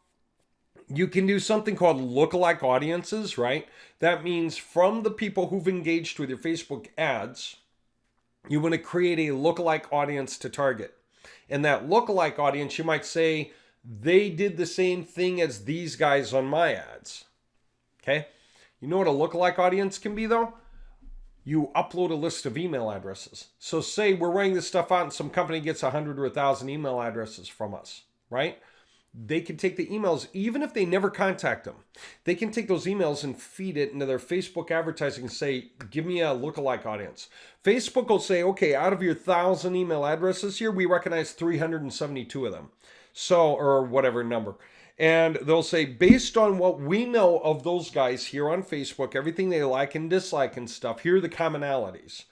you can do something called lookalike audiences, right? That means from the people who've engaged with your Facebook ads, you want to create a lookalike audience to target. And that lookalike audience, you might say, they did the same thing as these guys on my ads. Okay? You know what a lookalike audience can be though? You upload a list of email addresses. So say we're writing this stuff out and some company gets 100 or 1,000 email addresses from us, right? They can take the emails, even if they never contact them. They can take those emails and feed it into their Facebook advertising and say, give me a lookalike audience. Facebook will say, okay, out of your 1,000 email addresses here, we recognize 372 of them. So, or whatever number. And they'll say, based on what we know of those guys here on Facebook, everything they like and dislike and stuff, here are the commonalities.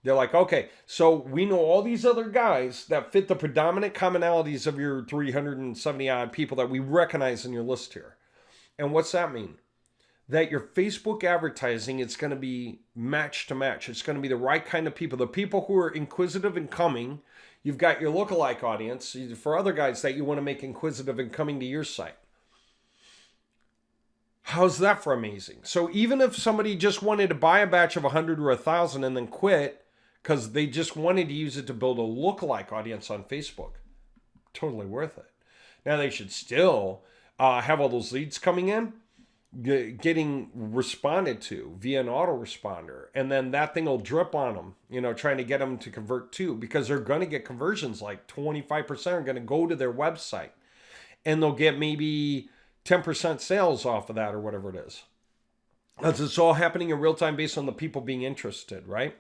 They're like, okay, so we know all these other guys that fit the predominant commonalities of your 370 odd people that we recognize in your list here. And what's that mean? That your Facebook advertising, it's going to be match to match. It's going to be the right kind of people. The people who are inquisitive and coming. You've got your lookalike audience for other guys that you want to make inquisitive and coming to your site. How's that for amazing? So even if somebody just wanted to buy a batch of 100 or 1,000 and then quit because they just wanted to use it to build a lookalike audience on Facebook, totally worth it. Now they should still have all those leads coming in, getting responded to via an autoresponder, and then that thing will drip on them, you know, trying to get them to convert too, because they're going to get conversions. Like 25% are going to go to their website and they'll get maybe 10% sales off of that or whatever it is. Because it's all happening in real time based on the people being interested, right?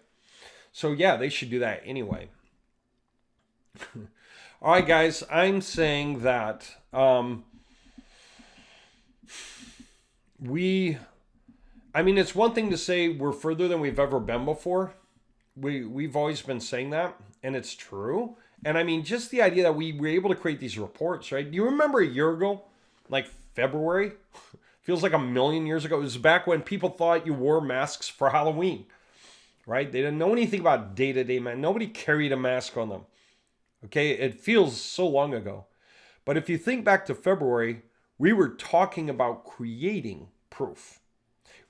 So yeah, they should do that anyway. All right, guys, I'm saying that it's one thing to say we're further than we've ever been before. We've always been saying that, and it's true. And I mean, just the idea that we were able to create these reports, right? Do you remember a year ago, like February? Feels like a million years ago. It was back when people thought you wore masks for Halloween, right? They didn't know anything about day-to-day, man. Nobody carried a mask on them. Okay, it feels so long ago. But if you think back to February, we were talking about creating proof.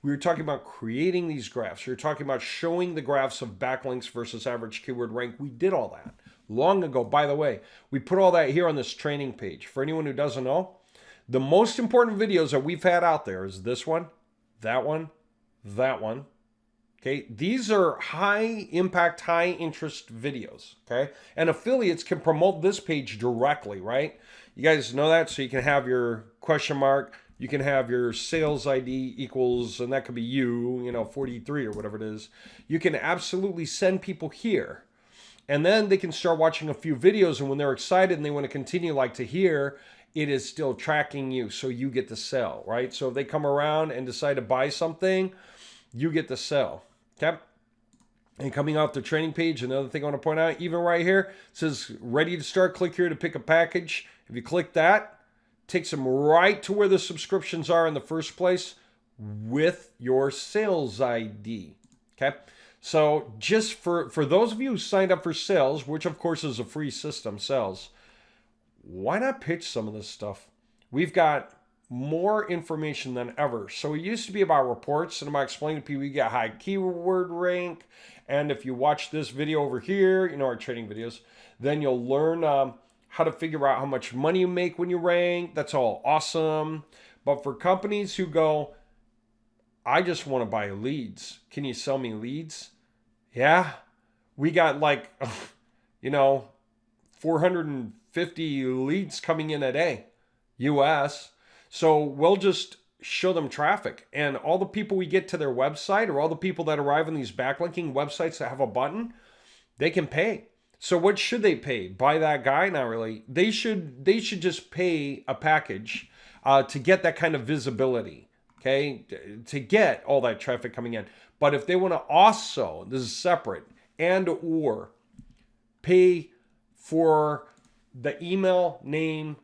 We were talking about creating these graphs. We were talking about showing the graphs of backlinks versus average keyword rank. We did all that long ago. By the way, we put all that here on this training page. For anyone who doesn't know, the most important videos that we've had out there is this one, that one, that one. Okay, these are high impact, high interest videos. Okay, and affiliates can promote this page directly, right? You guys know that, so you can have your question mark, you can have your sales ID equals, and that could be you know, 43 or whatever it is. You can absolutely send people here. And then they can start watching a few videos, and when they're excited and they want to continue, like to hear, it is still tracking you, so you get to sell, right? So if they come around and decide to buy something, you get to sell, okay? And coming off the training page, another thing I want to point out, even right here, it says ready to start, click here to pick a package. If you click that, it takes them right to where the subscriptions are in the first place with your sales ID, okay? So just for those of you who signed up for sales, which of course is a free system, sales, why not pitch some of this stuff? We've got more information than ever. So it used to be about reports and about explaining to people you get high keyword rank. And if you watch this video over here, you know, our training videos, then you'll learn how to figure out how much money you make when you rank. That's all awesome. But for companies who go, I just want to buy leads. Can you sell me leads? Yeah. We got like, you know, 450 leads coming in a day, US. So we'll just show them traffic, and all the people we get to their website, or all the people that arrive on these backlinking websites that have a button, they can pay. So what should they pay? Buy that guy? Not really. They should just pay a package to get that kind of visibility, okay? To get all that traffic coming in. But if they want to also, this is separate, and or pay for the email, name,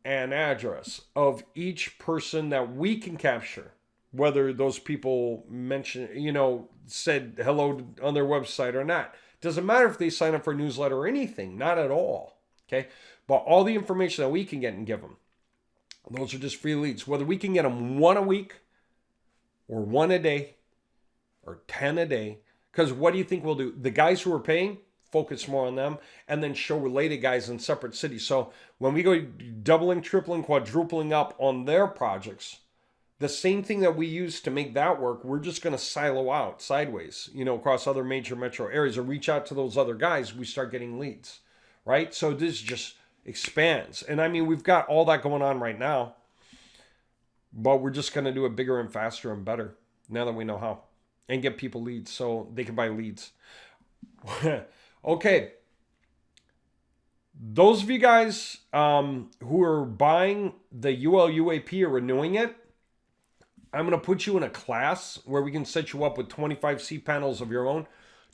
and address of each person that we can capture, whether those people mention, you know, said hello on their website or not. Doesn't matter if they sign up for a newsletter or anything, not at all, okay? But all the information that we can get and give them, those are just free leads. Whether we can get them one a week or one a day or 10 a day, because what do you think we'll do? The guys who are paying, focus more on them, and then show related guys in separate cities. So when we go doubling, tripling, quadrupling up on their projects, the same thing that we use to make that work, we're just going to silo out sideways, you know, across other major metro areas, or reach out to those other guys. We start getting leads, right? So this just expands. And I mean, we've got all that going on right now, but we're just going to do it bigger and faster and better now that we know how, and get people leads so they can buy leads. Okay, those of you guys who are buying the UL UAP or renewing it, I'm going to put you in a class where we can set you up with 25 cPanels of your own,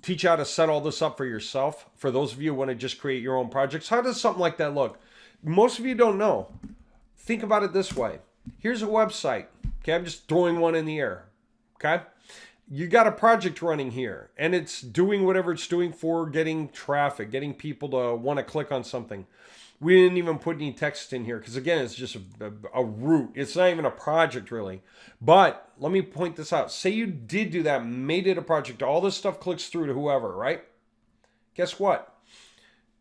teach you how to set all this up for yourself. For those of you who want to just create your own projects, how does something like that look? Most of you don't know. Think about it this way. Here's a website. Okay, I'm just throwing one in the air. Okay. You got a project running here, and it's doing whatever it's doing for getting traffic, getting people to want to click on something. We didn't even put any text in here because, again, it's just a route. It's not even a project, really. But let me point this out. Say you did do that, made it a project. All this stuff clicks through to whoever, right? Guess what?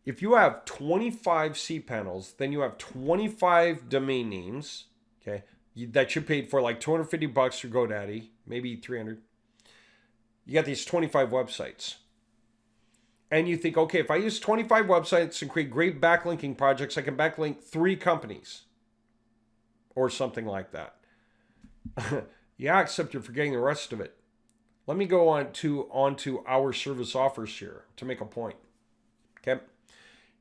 If you have 25 cPanels, then you have 25 domain names, okay, that you paid for like $250 for GoDaddy, maybe 300. You got these 25 websites. And you think, okay, if I use 25 websites and create great backlinking projects, I can backlink 3 companies or something like that. Yeah, except you're forgetting the rest of it. Let me go onto our service offers here to make a point. Okay.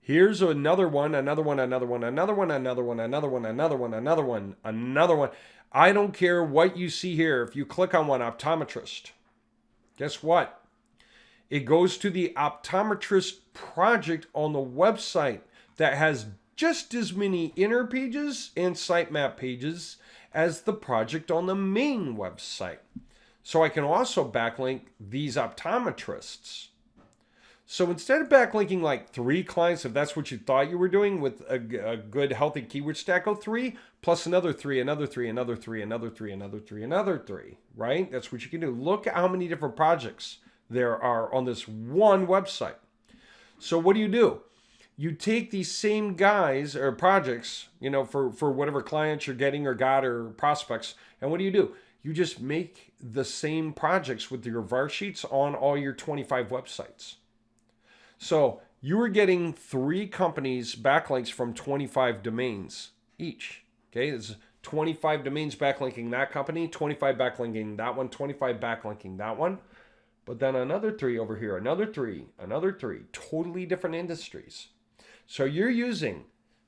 Here's another one, another one, another one, another one, another one, another one, another one, another one, another one. I don't care what you see here. If you click on one, optometrist, guess what? It goes to the optometrist project on the website that has just as many inner pages and sitemap pages as the project on the main website. So I can also backlink these optometrists. So instead of backlinking like 3 clients, if that's what you thought you were doing with a good healthy keyword stack, go 3 plus another 3, another 3, another 3, another 3, another 3, another 3, right? That's what you can do. Look at how many different projects there are on this one website. So what do? You take these same guys or projects, for whatever clients you're getting or got or prospects, and what do? You just make the same projects with your var sheets on all your 25 websites. So you were getting 3 companies backlinks from 25 domains each. Okay, it's 25 domains backlinking that company, 25 backlinking that one, 25 backlinking that one. But then another 3 over here, another 3, another 3, totally different industries. So you're using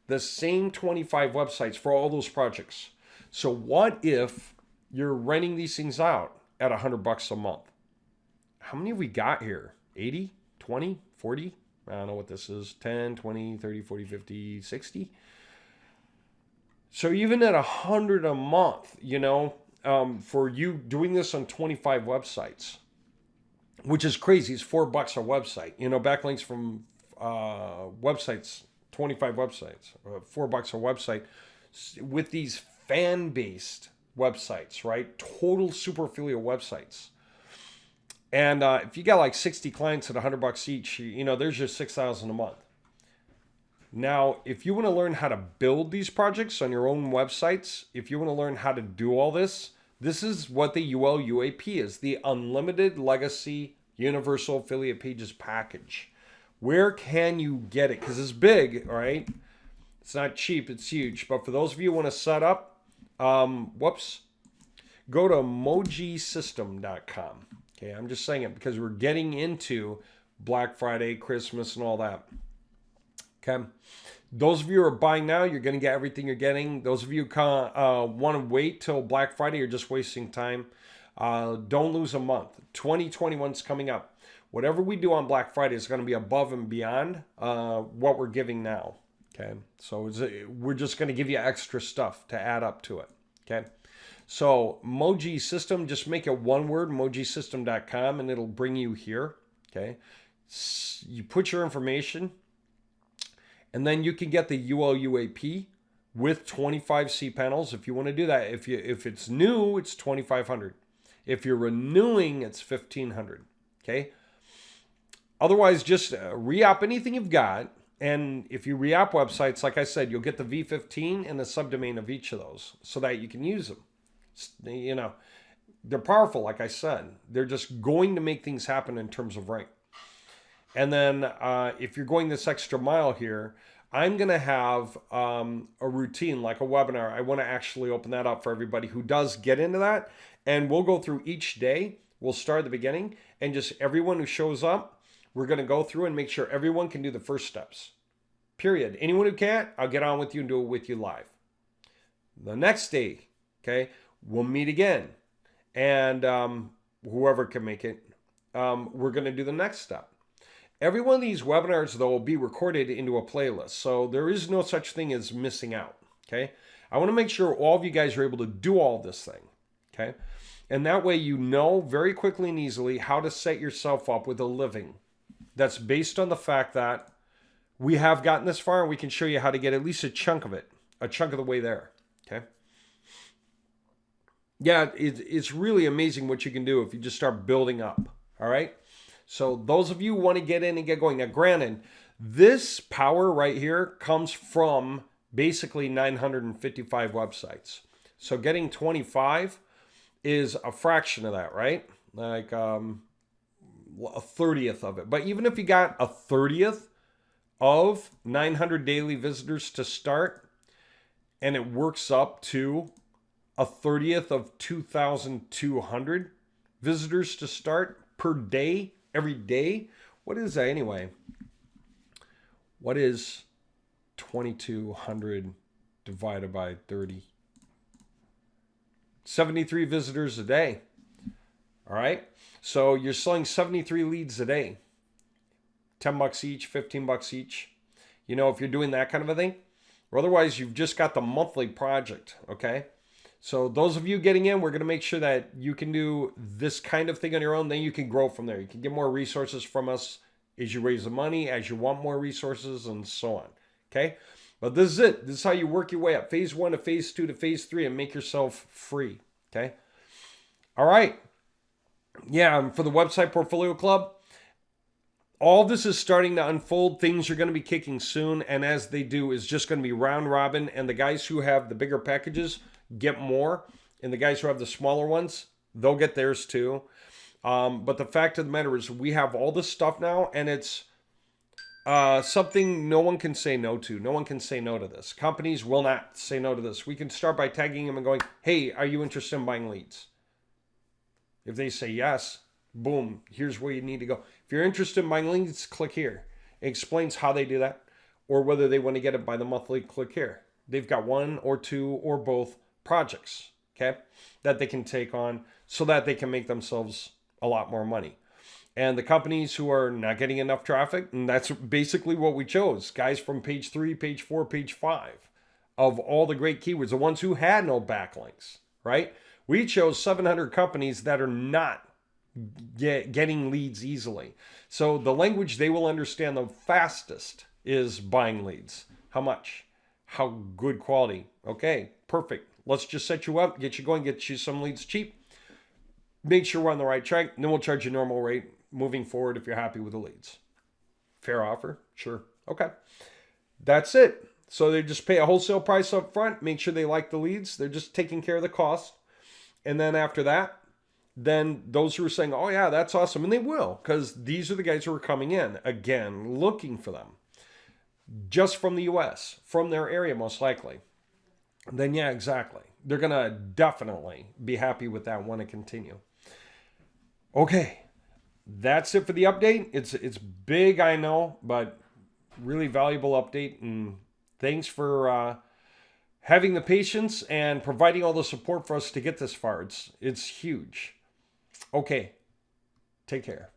the same 25 websites for all those projects. So what if you're renting these things out at $100 a month? How many have we got here? 80, 20, 40? I don't know what this is. 10, 20, 30, 40, 50, 60. So even at $100 a month, for you doing this on 25 websites, which is crazy. It's $4 a website. Backlinks from websites, 25 websites, $4 a website with these fan-based websites, right? Total super affiliate websites. And if you got like 60 clients at $100 each, there's your $6,000 a month. Now, if you want to learn how to build these projects on your own websites, if you want to learn how to do all this, this is what the ULUAP is, the Unlimited Legacy Universal Affiliate Pages Package. Where can you get it? Because it's big, all right? It's not cheap, it's huge. But for those of you who want to set up, go to mojisystem.com. Okay, I'm just saying it because we're getting into Black Friday, Christmas, and all that. Okay, those of you who are buying now, you're going to get everything you're getting. Those of you who want to wait till Black Friday, you're just wasting time. Don't lose a month. 2021's coming up. Whatever we do on Black Friday is going to be above and beyond what we're giving now. Okay, so we're just going to give you extra stuff to add up to it. Okay, so Moji System, just make it one word, mojisystem.com, and it'll bring you here. Okay, you put your information, and then you can get the ULUAP with 25 cPanels if you want to do that. If it's new, it's 2,500. If you're renewing, it's 1,500. Okay. Otherwise, just re-op anything you've got. And if you re-op websites, like I said, you'll get the V15 and the subdomain of each of those so that you can use them. They're powerful, like I said. They're just going to make things happen in terms of rank. And then if you're going this extra mile here, I'm going to have a routine, like a webinar. I want to actually open that up for everybody who does get into that. And we'll go through each day. We'll start at the beginning. And just everyone who shows up, we're going to go through and make sure everyone can do the first steps. Period. Anyone who can't, I'll get on with you and do it with you live. The next day, okay, we'll meet again. And whoever can make it, we're going to do the next step. Every one of these webinars, though, will be recorded into a playlist. So there is no such thing as missing out, okay? I want to make sure all of you guys are able to do all this thing, okay? And that way you know very quickly and easily how to set yourself up with a living. That's based on the fact that we have gotten this far and we can show you how to get at least a chunk of it, a chunk of the way there, okay? Yeah, it's really amazing what you can do if you just start building up, all right? So those of you who want to get in and get going. Now, granted, this power right here comes from basically 955 websites. So getting 25 is a fraction of that, right? Like a 30th of it. But even if you got a 30th of 900 daily visitors to start, and it works up to 1/30 of 2,200 visitors to start per day, every day. What is that anyway? What is 2,200 divided by 30? 73 visitors a day. All right. So you're selling 73 leads a day. $10 each, $15 each. You know, if you're doing that kind of a thing. Or otherwise, you've just got the monthly project. Okay. So those of you getting in, we're going to make sure that you can do this kind of thing on your own. Then you can grow from there. You can get more resources from us as you raise the money, as you want more resources, and so on. Okay. But this is it. This is how you work your way up. Phase 1 to phase 2 to phase 3 and make yourself free. Okay. All right. Yeah. For the Website Portfolio Club, all this is starting to unfold. Things are going to be kicking soon. And as they do, is just going to be round robin. And the guys who have the bigger packages get more. And the guys who have the smaller ones, they'll get theirs too. But the fact of the matter is we have all this stuff now. And it's something no one can say no to. No one can say no to this. Companies will not say no to this. We can start by tagging them and going, hey, are you interested in buying leads? If they say yes, boom, here's where you need to go. If you're interested in buying leads, click here. It explains how they do that, or whether they want to get it by the monthly, click here. They've got 1 or 2 or both projects, okay, that they can take on so that they can make themselves a lot more money. And the companies who are not getting enough traffic, and that's basically what we chose. Guys from page 3, page 4, page 5 of all the great keywords, the ones who had no backlinks, right? We chose 700 companies that are not getting leads easily. So the language they will understand the fastest is buying leads. How much? How good quality? Okay, perfect. Let's just set you up, get you going, get you some leads cheap. Make sure we're on the right track. And then we'll charge you normal rate moving forward if you're happy with the leads. Fair offer? Sure. Okay. That's it. So they just pay a wholesale price up front, make sure they like the leads. They're just taking care of the cost. And then after that, then those who are saying, oh yeah, that's awesome. And they will, because these are the guys who are coming in, again, looking for them. Just from the US, from their area most likely. Then yeah, exactly. They're going to definitely be happy with that, want to continue. Okay, that's it for the update. It's big, I know, but really valuable update. And thanks for having the patience and providing all the support for us to get this far. It's huge. Okay, take care.